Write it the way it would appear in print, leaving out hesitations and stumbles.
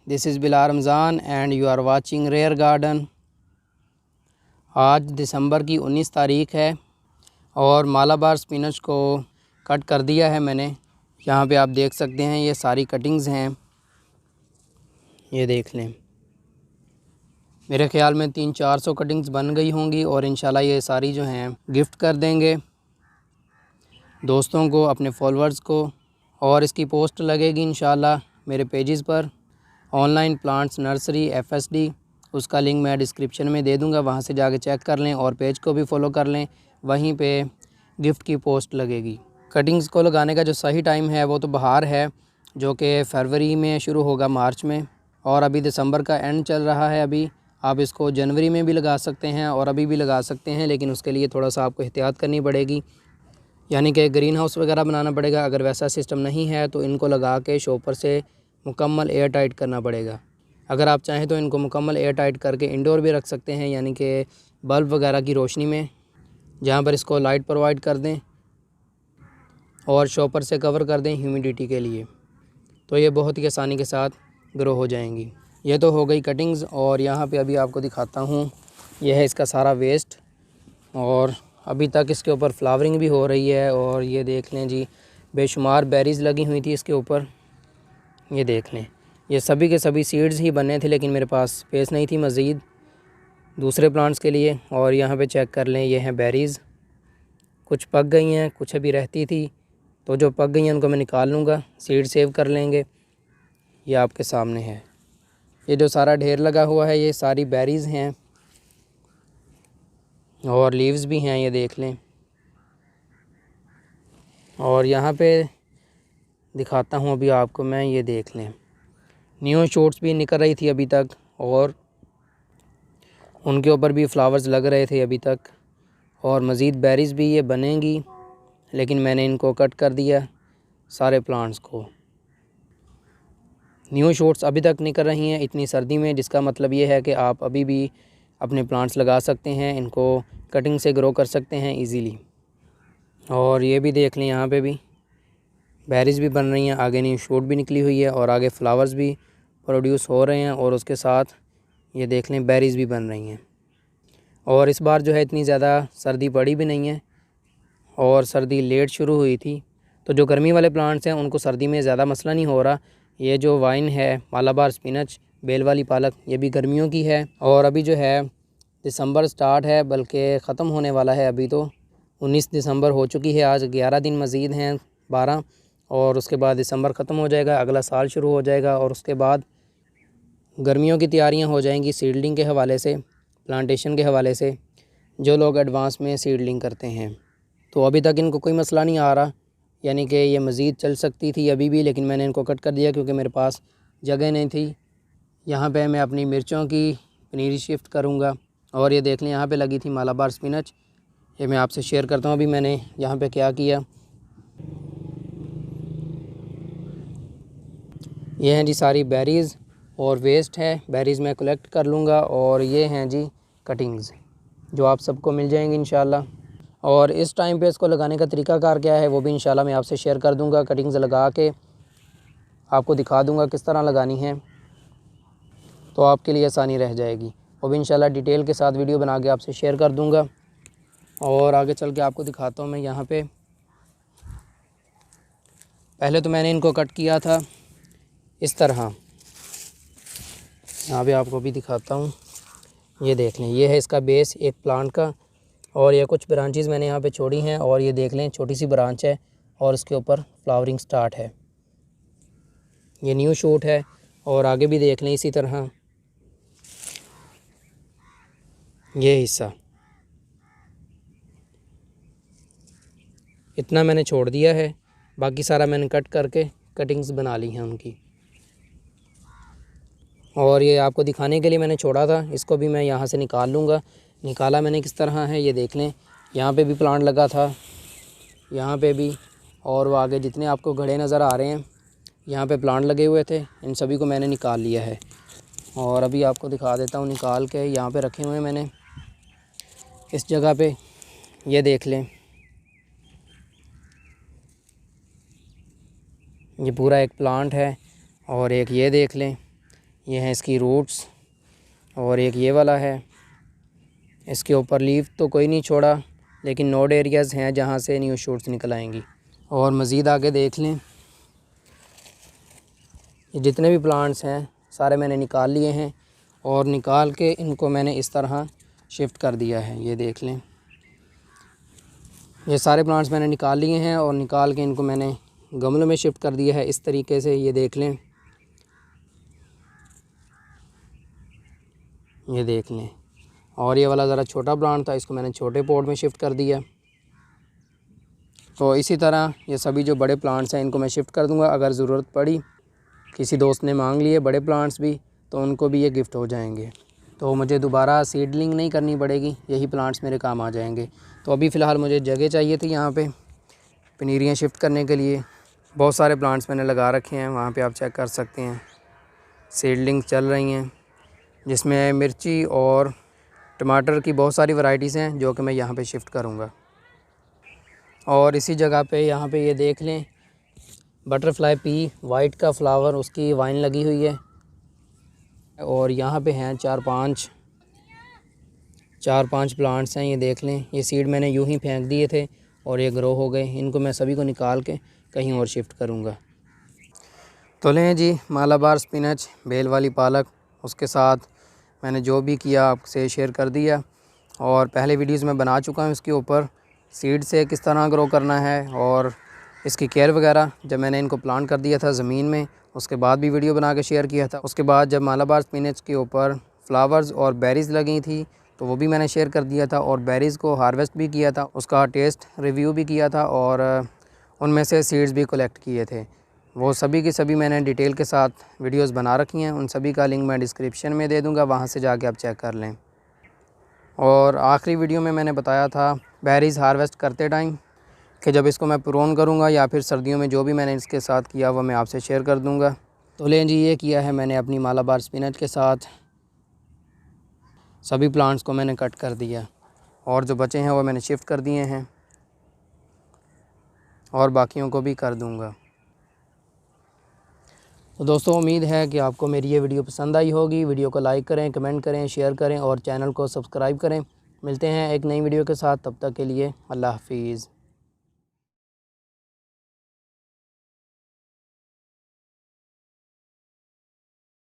This is Bilal Ramzan and you are watching rare garden. आज दिसंबर की 19 तारीख़ है और मालाबार स्पिनच को कट कर दिया है मैंने। यहाँ पे आप देख सकते हैं ये सारी कटिंग्स हैं, ये देख लें। मेरे ख़्याल में 300-400 कटिंग्स बन गई होंगी और इंशाल्लाह ये सारी जो हैं गिफ्ट कर देंगे दोस्तों को, अपने फॉलोअर्स को। और इसकी पोस्ट लगेगी इंशाल्लाह मेरे पेजेस पर, ऑनलाइन प्लांट्स नर्सरी FSD। उसका लिंक मैं डिस्क्रिप्शन में दे दूंगा, वहाँ से जाके चेक कर लें और पेज को भी फॉलो कर लें। वहीं पे गिफ्ट की पोस्ट लगेगी। कटिंग्स को लगाने का जो सही टाइम है वो तो बहार है, जो कि फरवरी में शुरू होगा, मार्च में, और अभी दिसंबर का एंड चल रहा है। अभी आप इसको जनवरी में भी लगा सकते हैं और अभी भी लगा सकते हैं, लेकिन उसके लिए थोड़ा सा आपको एहतियात करनी पड़ेगी, यानी कि ग्रीन हाउस वगैरह बनाना पड़ेगा। अगर वैसा सिस्टम नहीं है तो इनको लगा के शॉपर से मुकम्मल एयर टाइट करना पड़ेगा। अगर आप चाहें तो इनको मुकम्मल एयर टाइट करके इंडोर भी रख सकते हैं, यानी कि बल्ब वगैरह की रोशनी में, जहाँ पर इसको लाइट प्रोवाइड कर दें और शॉपर से कवर कर दें ह्यूमिडिटी के लिए, तो ये बहुत ही आसानी के साथ ग्रो हो जाएंगी। ये तो हो गई कटिंग्स। और यहाँ पे अभी आपको दिखाता हूँ, यह है इसका सारा वेस्ट, और अभी तक इसके ऊपर फ्लावरिंग भी हो रही है। और ये देख लें जी, बेशुमार बेरीज़ लगी हुई थी इसके ऊपर, ये देख लें। ये सभी के सभी सीड्स ही बने थे, लेकिन मेरे पास स्पेस नहीं थी मज़ीद दूसरे प्लांट्स के लिए। और यहाँ पे चेक कर लें, ये हैं बेरीज़, कुछ पक गई हैं, कुछ अभी रहती थी, तो जो पक गई हैं उनको मैं निकाल लूँगा, सीड सेव कर लेंगे। ये आपके सामने है, ये जो सारा ढेर लगा हुआ है ये सारी बेरीज़ हैं और लीव्स भी हैं, ये देख लें। और यहाँ पे दिखाता हूँ अभी आपको मैं, ये देख लें। न्यू शूट्स भी निकल रही थी अभी तक और उनके ऊपर भी फ्लावर्स लग रहे थे अभी तक, और मज़ीद बेरीज़ भी ये बनेंगी, लेकिन मैंने इनको कट कर दिया सारे प्लांट्स को। न्यू शूट्स अभी तक निकल रही हैं इतनी सर्दी में, जिसका मतलब ये है कि आप अभी भी अपने प्लांट्स लगा सकते हैं, इनको कटिंग से ग्रो कर सकते हैं इजीली। और ये भी देख लें, यहाँ पे भी बेरीज़ भी बन रही हैं, आगे न्यू शूट भी निकली हुई है और आगे फ्लावर्स भी प्रोड्यूस हो रहे हैं, और उसके साथ ये देख लें बेरीज़ भी बन रही हैं। और इस बार जो है इतनी ज़्यादा सर्दी पड़ी भी नहीं है और सर्दी लेट शुरू हुई थी, तो जो गर्मी वाले प्लांट्स हैं उनको सर्दी में ज़्यादा मसला नहीं हो रहा। ये जो वाइन है, मालाबार स्पिनच, बेल वाली पालक, ये भी गर्मियों की है। और अभी जो है दिसंबर स्टार्ट है, बल्कि ख़त्म होने वाला है। अभी तो 19 दिसंबर हो चुकी है, आज 11 दिन मज़ीद हैं, 12, और उसके बाद दिसंबर ख़त्म हो जाएगा, अगला साल शुरू हो जाएगा। और उसके बाद गर्मियों की तैयारियां हो जाएंगी सीडलिंग के हवाले से, प्लांटेशन के हवाले से, जो लोग एडवांस में सीडलिंग करते हैं। तो अभी तक इनको कोई मसला नहीं आ रहा, यानी कि ये मज़ीद चल सकती थी अभी भी, लेकिन मैंने इनको कट कर दिया क्योंकि मेरे पास जगह नहीं थी। यहाँ पे मैं अपनी मिर्चों की पनीरी शिफ्ट करूँगा। और ये देख लें, यहाँ पे लगी थी मालाबार स्पिनच, ये मैं आपसे शेयर करता हूँ अभी मैंने यहाँ पे क्या किया। ये हैं जी सारी बेरीज़ और वेस्ट है, बेरीज़ मैं कलेक्ट कर लूँगा। और ये हैं जी कटिंग्स, जो आप सबको मिल जाएंगी इंशाल्लाह। और इस टाइम पे इसको लगाने का तरीकाकार क्या है वो भी इंशाल्लाह मैं आपसे शेयर कर दूँगा। कटिंग्स लगा के आपको दिखा दूँगा किस तरह लगानी है, तो आपके लिए आसानी रह जाएगी। वो भी इंशाल्लाह डिटेल के साथ वीडियो बना के आपसे शेयर कर दूँगा। और आगे चल के आपको दिखाता हूँ मैं। यहाँ पे पहले तो मैंने इनको कट किया था इस तरह, यहाँ पे आपको भी दिखाता हूँ। ये देख लें, ये है इसका बेस एक प्लांट का, और ये कुछ ब्रांचेस मैंने यहाँ पे छोड़ी हैं, और ये देख लें छोटी सी ब्रांच है और इसके ऊपर फ्लावरिंग स्टार्ट है, ये न्यू शूट है। और आगे भी देख लें इसी तरह, ये हिस्सा इतना मैंने छोड़ दिया है, बाकी सारा मैंने कट करके कटिंग्स बना ली हैं उनकी। और ये आपको दिखाने के लिए मैंने छोड़ा था, इसको भी मैं यहाँ से निकाल लूँगा। निकाला मैंने किस तरह है, ये देख लें। यहाँ पे भी प्लांट लगा था, यहाँ पे भी, और वो आगे जितने आपको घड़े नज़र आ रहे हैं यहाँ पे प्लांट लगे हुए थे, इन सभी को मैंने निकाल लिया है। और अभी आपको दिखा देता हूँ निकाल के, यहाँ पे रखे हुए हैं मैंने इस जगह पे, ये देख लें। ये पूरा एक प्लांट है, और एक ये देख लें, ये हैं इसकी रूट्स, और एक ये वाला है। इसके ऊपर लीफ तो कोई नहीं छोड़ा, लेकिन नोड एरियाज़ हैं जहाँ से न्यू शूट्स निकल आएंगी। और मज़ीद आगे देख लें, ये जितने भी प्लांट्स हैं सारे मैंने निकाल लिए हैं, और निकाल के इनको मैंने इस तरह शिफ्ट कर दिया है। ये देख लें, ये सारे प्लांट्स मैंने निकाल लिए हैं और निकाल के इनको मैंने गमलों में शिफ्ट कर दिया है इस तरीके से। ये देख लें, ये देख लें। और ये वाला ज़रा छोटा प्लांट था, इसको मैंने छोटे पॉट में शिफ्ट कर दिया। तो इसी तरह ये सभी जो बड़े प्लांट्स हैं इनको मैं शिफ्ट कर दूंगा। अगर ज़रूरत पड़ी, किसी दोस्त ने मांग लिए बड़े प्लांट्स भी, तो उनको भी ये गिफ्ट हो जाएंगे। तो मुझे दोबारा सीडलिंग नहीं करनी पड़ेगी, यही प्लांट्स मेरे काम आ जाएंगे। तो अभी फ़िलहाल मुझे जगह चाहिए थी यहाँ पे पनीरियाँ शिफ्ट करने के लिए। बहुत सारे प्लांट्स मैंने लगा रखे हैं, वहाँ पे आप चेक कर सकते हैं सीडलिंग चल रही हैं, जिसमें मिर्ची और टमाटर की बहुत सारी वैरायटीज़ हैं जो कि मैं यहाँ पे शिफ्ट करूँगा। और इसी जगह पे यहाँ पे ये देख लें, बटरफ्लाई पी वाइट का फ्लावर, उसकी वाइन लगी हुई है। और यहाँ पे हैं चार पांच प्लांट्स हैं। ये देख लें, ये सीड मैंने यूं ही फेंक दिए थे और ये ग्रो हो गए। इनको मैं सभी को निकाल के कहीं और शिफ्ट करूँगा। तो लें जी, मालाबार स्पिनच, बेल वाली पालक, उसके साथ मैंने जो भी किया आपसे शेयर कर दिया। और पहले वीडियोज़ में बना चुका हूँ इसके ऊपर सीड से किस तरह ग्रो करना है और इसकी केयर वगैरह। जब मैंने इनको प्लांट कर दिया था ज़मीन में, उसके बाद भी वीडियो बना के शेयर किया था। उसके बाद जब मालाबार स्पिनच के ऊपर फ्लावर्स और बेरीज़ लगी थी तो वो भी मैंने शेयर कर दिया था, और बेरीज़ को हार्वेस्ट भी किया था, उसका टेस्ट रिव्यू भी किया था, और उनमें से सीड्स भी कलेक्ट किए थे। वो सभी की सभी मैंने डिटेल के साथ वीडियोस बना रखी हैं। उन सभी का लिंक मैं डिस्क्रिप्शन में दे दूँगा, वहाँ से जाके आप चेक कर लें। और आखिरी वीडियो में मैंने बताया था बेरीज़ हार्वेस्ट करते टाइम कि जब इसको मैं प्रोन करूँगा या फिर सर्दियों में जो भी मैंने इसके साथ किया वो मैं आपसे शेयर कर दूँगा। तो लें जी, ये किया है मैंने अपनी मालाबार स्पिनच के साथ। सभी प्लांट्स को मैंने कट कर दिया और जो बचे हैं वो मैंने शिफ्ट कर दिए हैं, और बाकियों को भी कर दूँगा। तो दोस्तों, उम्मीद है कि आपको मेरी ये वीडियो पसंद आई होगी। वीडियो को लाइक करें, कमेंट करें, शेयर करें और चैनल को सब्सक्राइब करें। मिलते हैं एक नई वीडियो के साथ, तब तक के लिए अल्लाह हाफिज़।